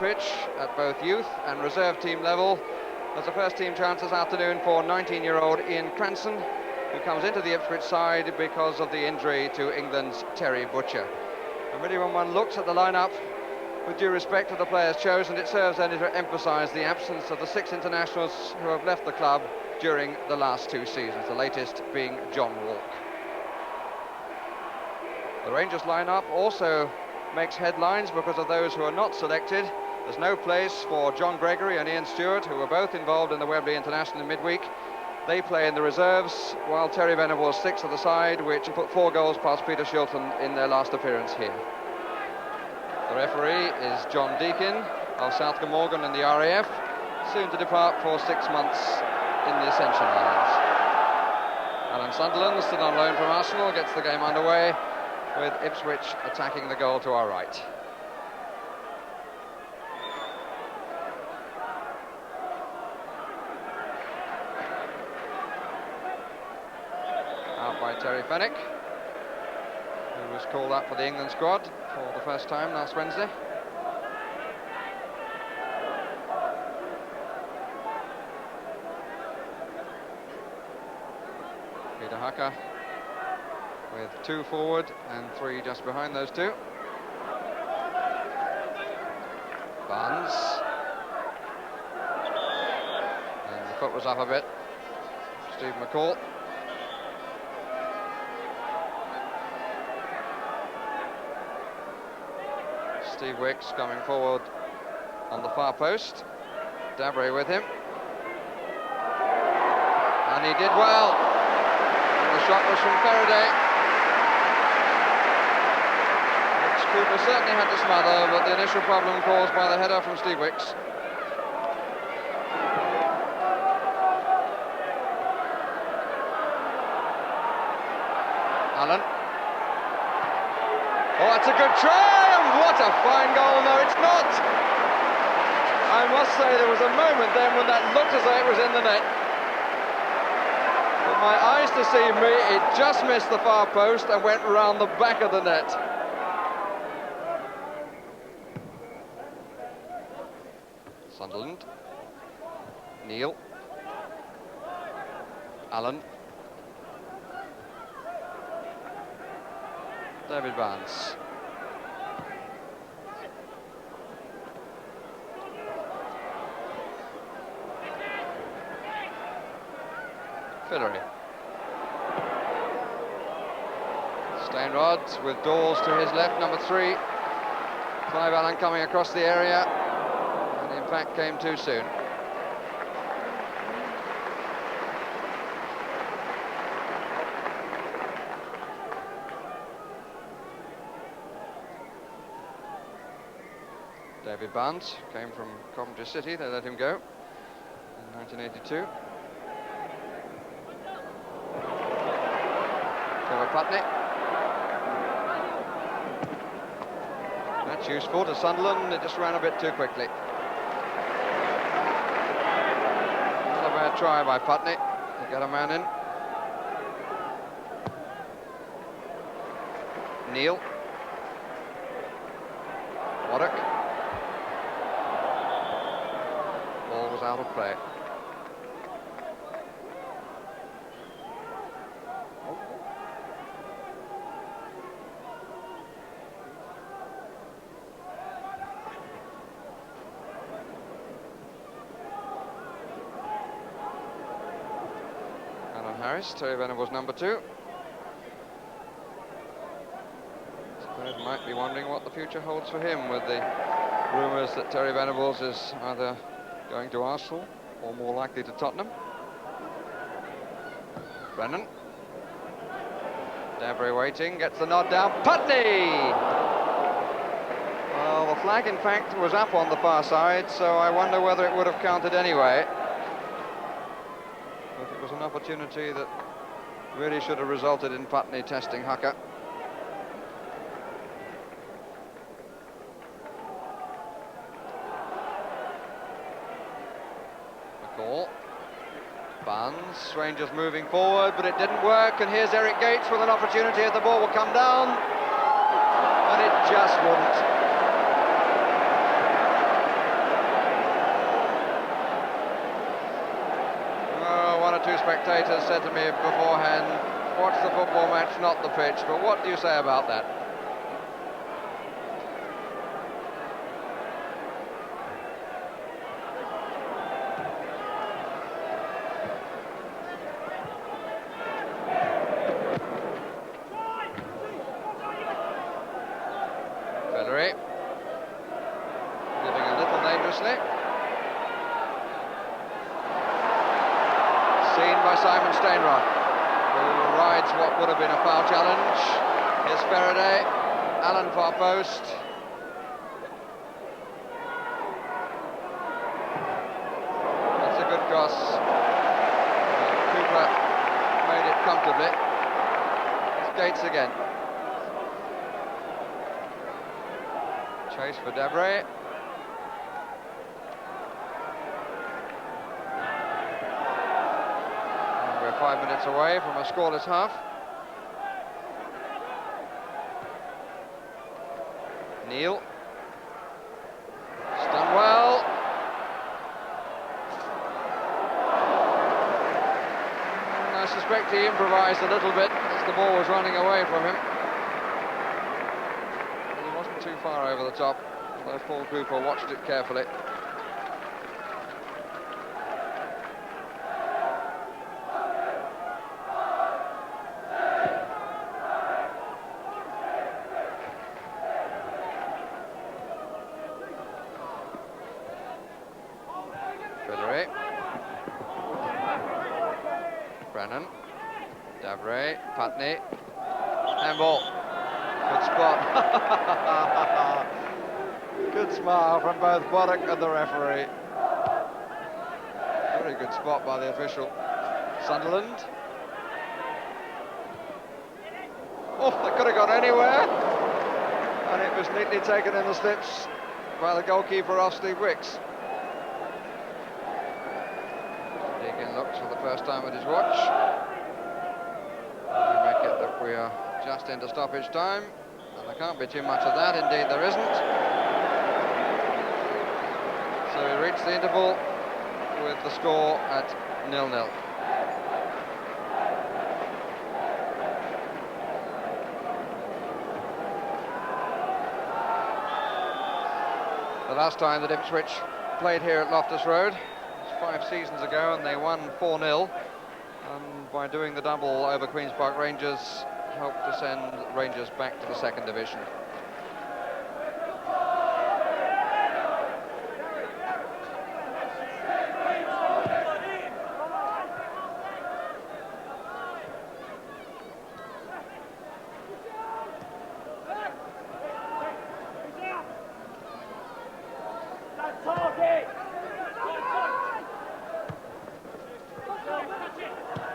pitch at both youth and reserve team level. There's a first team chance this afternoon for 19-year-old Ian Cranston, who comes into the Ipswich side because of the injury to England's Terry Butcher. And really, when one looks at the lineup, with due respect to the players chosen, it serves only to emphasise the absence of the 6 internationals who have left the club during the last 2 seasons, the latest being John Walk. The Rangers lineup also makes headlines because of those who are not selected. There's no place for John Gregory and Ian Stewart, who were both involved in the Wembley International in midweek. They play in the reserves, while Terry Venables sticks to the side, which put 4 goals past Peter Shilton in their last appearance here. The referee is John Deakin of South Glamorgan in the RAF, soon to depart for 6 months in the Ascension Lines. Alan Sunderland, still on loan from Arsenal, gets the game underway, with Ipswich attacking the goal to our right. Out by Terry Fenwick, who was called up for the England squad for the first time last Wednesday. Peter Hucker with 2 forward and 3 just behind those 2. Barnes. And the foot was up a bit. Steve McCall. Steve Wicks coming forward on the far post. Dabray with him. And he did well. And the shot was from Faraday. Cooper certainly had to smother, but the initial problem caused by the header from Steve Wicks. Allen. Oh, that's a good try, and what a fine goal. No, it's not. I must say there was a moment then when that looked as though it was in the net. With my eyes deceive me, it just missed the far post and went round the back of the net. Sunderland. Neil. Allen. David Barnes. Fillery. Stainrod with Dawes to his left, number 3. Clive Allen coming across the area, and in fact came too soon. David Barnes came from Coventry City, they let him go in 1982. Trevor Putney. That's useful to Sunderland, it just ran a bit too quickly. Not a bad try by Putney to get a man in. Neil. Waddock. Ball was out of play. Alan Harris, Terry Venables number 2. Spurs might be wondering what the future holds for him with the rumours that Terry Venables is either going to Arsenal or more likely to Tottenham. Brennan. Dabray waiting, gets the nod down. Putney! Well, the flag in fact was up on the far side, so I wonder whether it would have counted anyway. But it was an opportunity that really should have resulted in Putney testing Hucker. McCall. Barnes, Rangers moving forward, but it didn't work, and here's Eric Gates with an opportunity as the ball will come down, and it just wouldn't. spectators said to me beforehand, watch the football match, not the pitch. But what do you say about that? Living a little dangerously. Seen by Simon Stainrod, who rides what would have been a foul challenge. Here's Faraday, Allen far post. That's a good cross. Cooper made it comfortably. It's Gates again. Chase for Debray. And we're 5 minutes away from a scoreless half. Neil. It's done well. And I suspect he improvised a little bit as the ball was running away from him. Too far over the top, although Paul Cooper watched it carefully. Federer, Brennan, Davray, Putney, handball. Good spot. Good smile from both Boddock and the referee. Very good spot by the official. Sunderland. Oh, they could have gone anywhere. And it was neatly taken in the slips by the goalkeeper off Steve Wicks. Deacon looks for the first time at his watch. We make it that we are just into stoppage time, and there can't be too much of that. Indeed there isn't. So we reach the interval with the score at 0-0. The last time that Ipswich played here at Loftus Road was 5 seasons ago, and they won 4-0, and by doing the double over Queen's Park Rangers helped to send Rangers back to the 2nd division.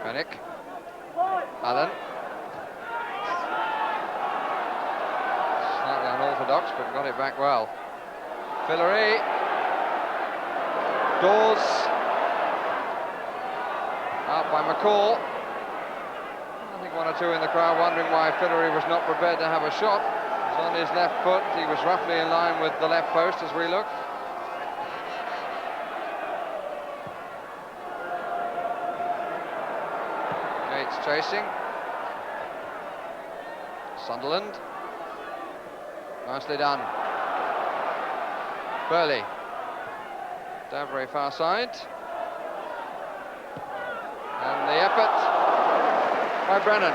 Panic. Allen. Slightly unorthodox, but got it back well. Fillery. Dawes. Out by McCall. I think 1 or 2 in the crowd wondering why Fillery was not prepared to have a shot. He was on his left foot. He was roughly in line with the left post as we look. Gates chasing. Sunderland. Nicely done. Burley. Davray far side. And the effort by Brennan.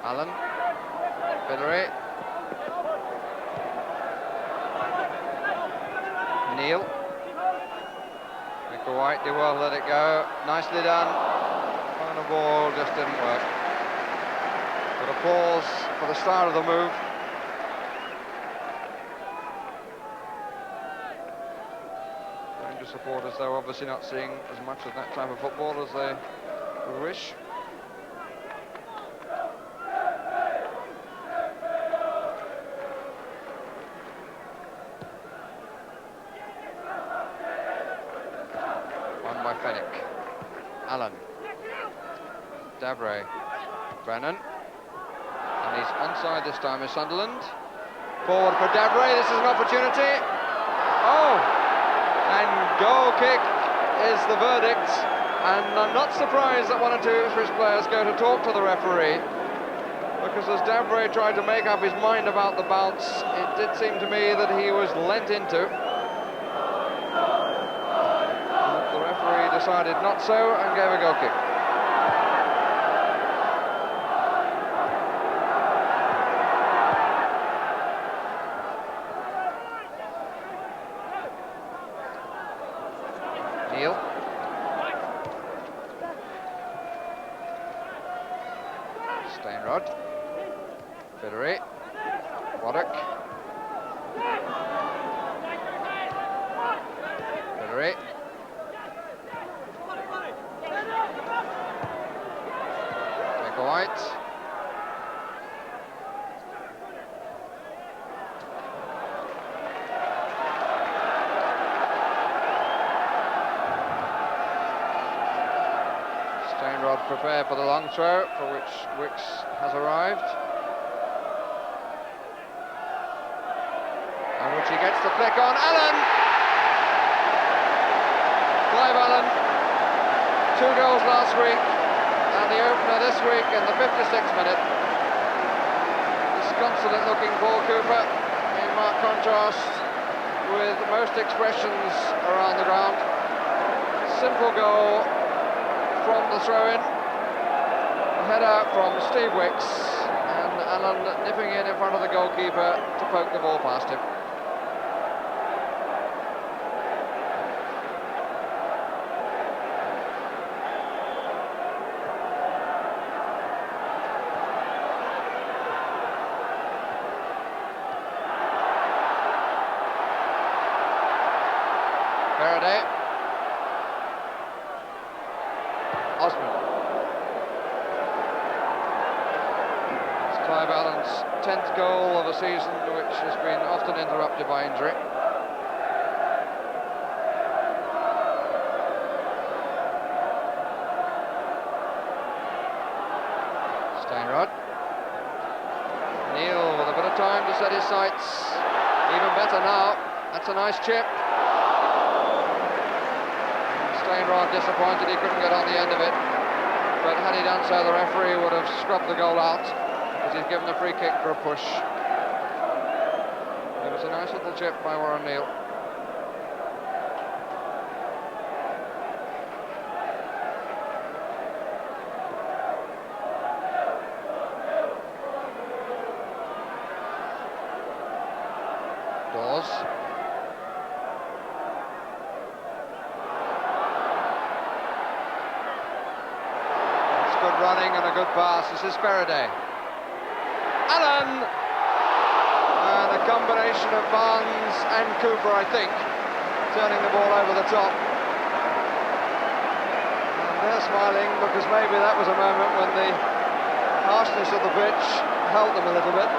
Allen. Fillery. Neil. Michael White did well, let it go. Nicely done. Final ball just didn't work. But applause for the start of the move. Rangers supporters, though, obviously not seeing as much of that type of football as they would wish. By Fenwick. Allen. Davray. Brennan. And is onside this time is Sunderland. Forward for Davray, this is an opportunity. Oh! And goal kick is the verdict. And I'm not surprised that one or two Ipswich players go to talk to the referee, because as Davray tried to make up his mind about the bounce, it did seem to me that he was lent into. The referee decided not so and gave a goal kick. Neil. Stainrod. Federer. Waddock. Federer. White. Stainrod prepared for the long throw, for which Wicks has arrived. And which he gets the flick on. Allen! Clive Allen, 2 goals last week, and the opener this week in the 56th minute. Disconsolate looking Paul Cooper, in marked contrast with most expressions around the ground. Simple goal from the throw-in. A header from Steve Wicks, and Allen nipping in front of the goalkeeper to poke the ball past him. Faraday. Osman. It's Clive Allen's 10th goal of a season which has been often interrupted by injury. Stainrod. Neil with a bit of time to set his sights. Even better now. That's a nice chip. Stainrod disappointed he couldn't get on the end of it, but had he done so, the referee would have scrubbed the goal out, because he's given a free kick for a push. It was a nice little chip by Warren Neal. Dawes. Good running and a good pass. This is Faraday. Allen! And a combination of Barnes and Cooper, I think, turning the ball over the top. And they're smiling because maybe that was a moment when the harshness of the pitch held them a little bit.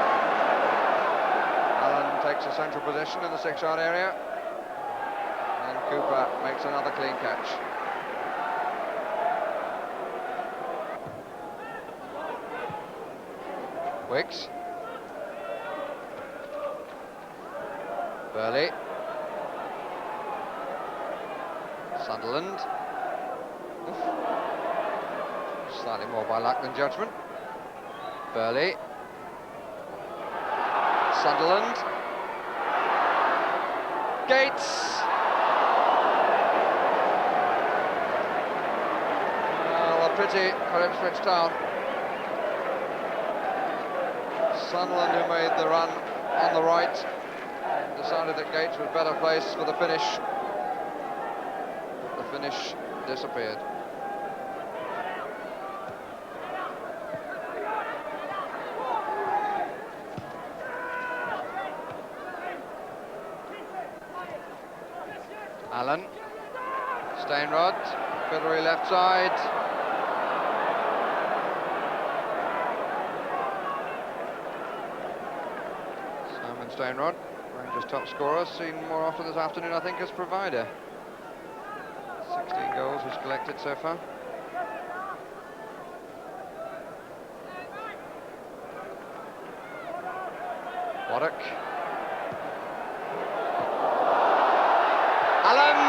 Allen takes a central position in the 6-yard area, and Cooper makes another clean catch. Wicks. Burley. Sunderland. Oof. Slightly more by luck than judgment. Burley. Sunderland. Gates. Well, a pity for Ipswich Town. Sunderland, who made the run on the right, decided that Gates was better placed for the finish. The finish disappeared. Allen. Stainrod. Federer left side. Stainrod, Rangers top scorer, seen more often this afternoon, I think, as provider. 16 goals he's collected so far. Waddock. Allen!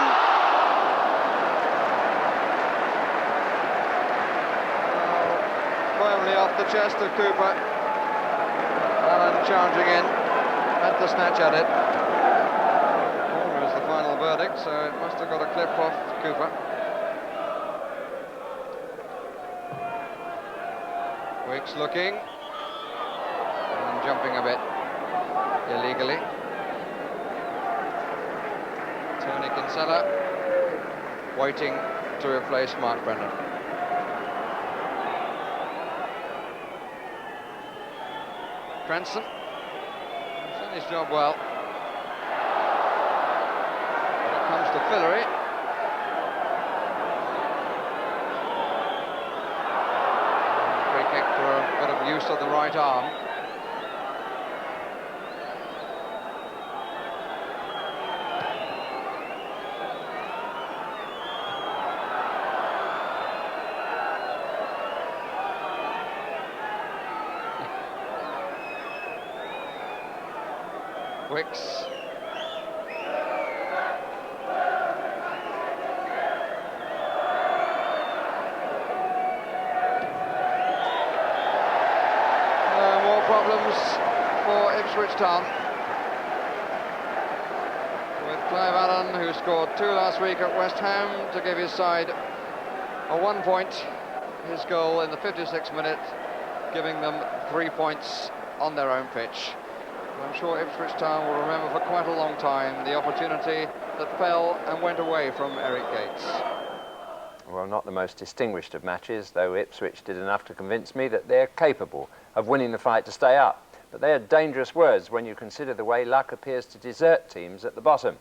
Firmly off the chest of Cooper. Allen charging in, had to snatch at it. Corner is the final verdict, so it must have got a clip off Cooper. Wicks looking and jumping a bit illegally. Tony Kinsella waiting to replace Mark Brennan. Cranston has done his job well. When it comes to Fillery, free kick for a bit of use of the right arm. Wicks. More problems for Ipswich Town. With Clive Allen, who scored 2 last week at West Ham to give his side a 1 point. His goal in the 56th minute, giving them 3 points on their own pitch. I'm sure Ipswich Town will remember for quite a long time the opportunity that fell and went away from Eric Gates. Well, not the most distinguished of matches, though Ipswich did enough to convince me that they're capable of winning the fight to stay up. But they are dangerous words when you consider the way luck appears to desert teams at the bottom.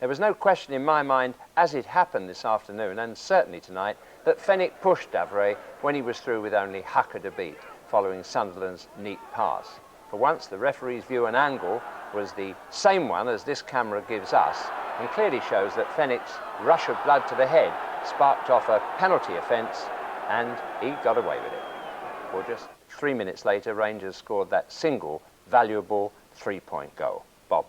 There was no question in my mind, as it happened this afternoon, and certainly tonight, that Fenwick pushed Davray when he was through with only Hucker to beat, following Sunderland's neat pass. For once, the referee's view and angle was the same one as this camera gives us, and clearly shows that Fenwick's rush of blood to the head sparked off a penalty offence, and he got away with it. Well, just 3 minutes later, Rangers scored that single, valuable 3-point goal. Bob.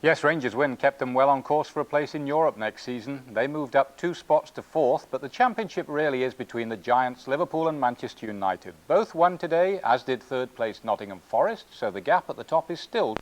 Yes, Rangers' win kept them well on course for a place in Europe next season. They moved up 2 spots to 4th, but the championship really is between the Giants, Liverpool and Manchester United. Both won today, as did 3rd place Nottingham Forest, so the gap at the top is still